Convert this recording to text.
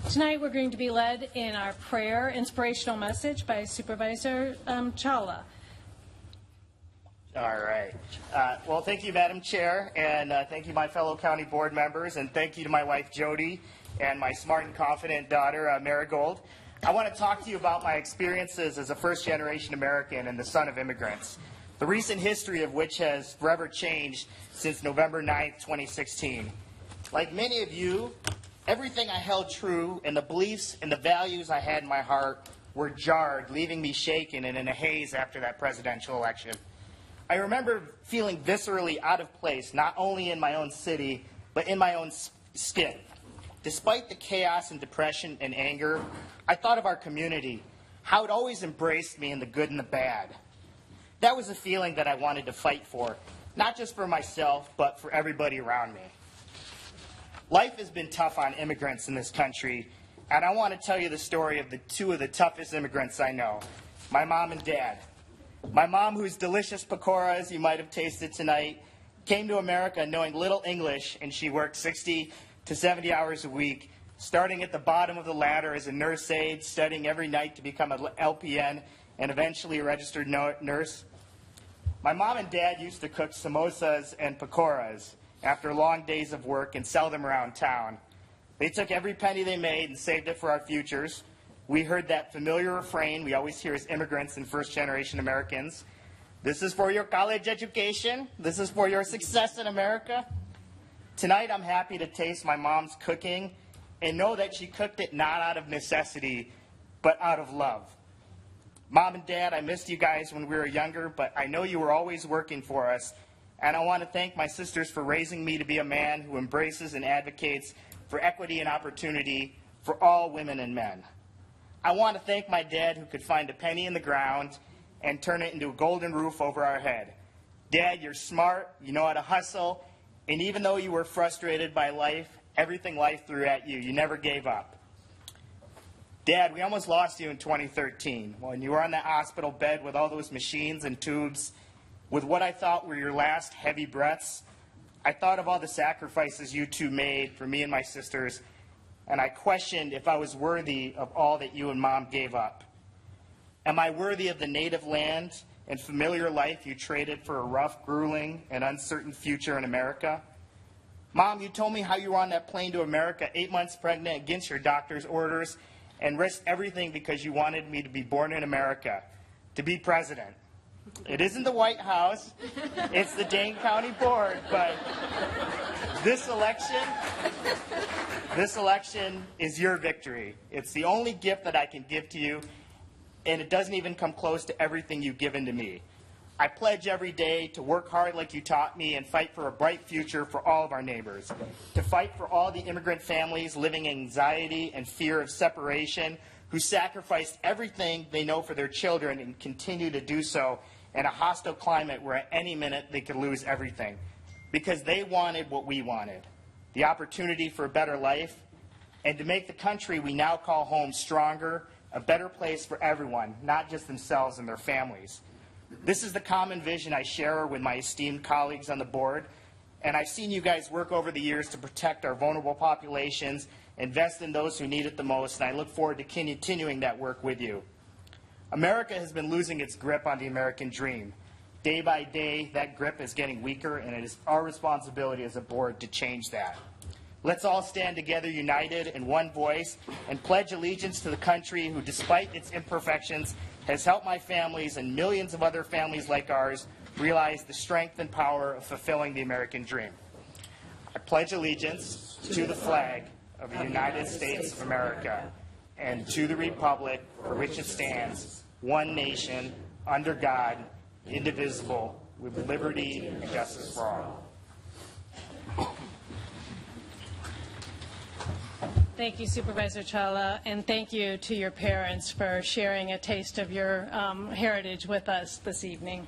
Tonight we're going to be led in our prayer inspirational message by Supervisor Chawla. All right. Well, thank you, Madam Chair, and thank you, my fellow county board members, and thank you to my wife, Jody, and my smart and confident daughter, Marigold. I want to talk to you about my experiences as a first-generation American and the son of immigrants, the recent history of which has forever changed since November 9th, 2016. Like many of you, everything I held true and the beliefs and the values I had in my heart were jarred, leaving me shaken and in a haze after that presidential election. I remember feeling viscerally out of place, not only in my own city, but in my own skin. Despite the chaos and depression and anger, I thought of our community, how it always embraced me in the good and the bad. That was a feeling that I wanted to fight for, not just for myself, but for everybody around me. Life has been tough on immigrants in this country, and I want to tell you the story of the two of the toughest immigrants I know, my mom and dad. My mom, whose delicious pakoras you might have tasted tonight, came to America knowing little English, and she worked 60 to 70 hours a week, starting at the bottom of the ladder as a nurse aide, studying every night to become an LPN, and eventually a registered nurse. My mom and dad used to cook samosas and pakoras after long days of work and sell them around town. They took every penny they made and saved it for our futures. We heard that familiar refrain we always hear as immigrants and first-generation Americans. This is for your college education. This is for your success in America. Tonight I'm happy to taste my mom's cooking and know that she cooked it not out of necessity, but out of love. Mom and Dad, I missed you guys when we were younger, but I know you were always working for us. And I want to thank my sisters for raising me to be a man who embraces and advocates for equity and opportunity for all women and men. I want to thank my dad who could find a penny in the ground and turn it into a golden roof over our head. Dad, you're smart, you know how to hustle, and even though you were frustrated by life, everything life threw at you, you never gave up. Dad, we almost lost you in 2013 when you were on that hospital bed with all those machines and tubes, with what I thought were your last heavy breaths. I thought of all the sacrifices you two made for me and my sisters, and I questioned if I was worthy of all that you and Mom gave up. Am I worthy of the native land and familiar life you traded for a rough, grueling, and uncertain future in America? Mom, you told me how you were on that plane to America 8 months pregnant against your doctor's orders and risked everything because you wanted me to be born in America, to be president. It isn't the White House, it's the Dane County Board, but this election is your victory. It's the only gift that I can give to you, and it doesn't even come close to everything you've given to me. I pledge every day to work hard like you taught me and fight for a bright future for all of our neighbors, to fight for all the immigrant families living in anxiety and fear of separation, who sacrificed everything they know for their children and continue to do so in a hostile climate where at any minute they could lose everything, because they wanted what we wanted, the opportunity for a better life, and to make the country we now call home stronger, a better place for everyone, not just themselves and their families. This is the common vision I share with my esteemed colleagues on the board, and I've seen you guys work over the years to protect our vulnerable populations, invest in those who need it the most, and I look forward to continuing that work with you. America has been losing its grip on the American dream. Day by day, that grip is getting weaker, and it is our responsibility as a board to change that. Let's all stand together united in one voice and pledge allegiance to the country who, despite its imperfections, has helped my families and millions of other families like ours realize the strength and power of fulfilling the American dream. I pledge allegiance to the flag of the United States of America and to the republic for which it stands, one nation, under God, indivisible, with liberty and justice for all. Thank you, Supervisor Chawla, and thank you to your parents for sharing a taste of your heritage with us this evening.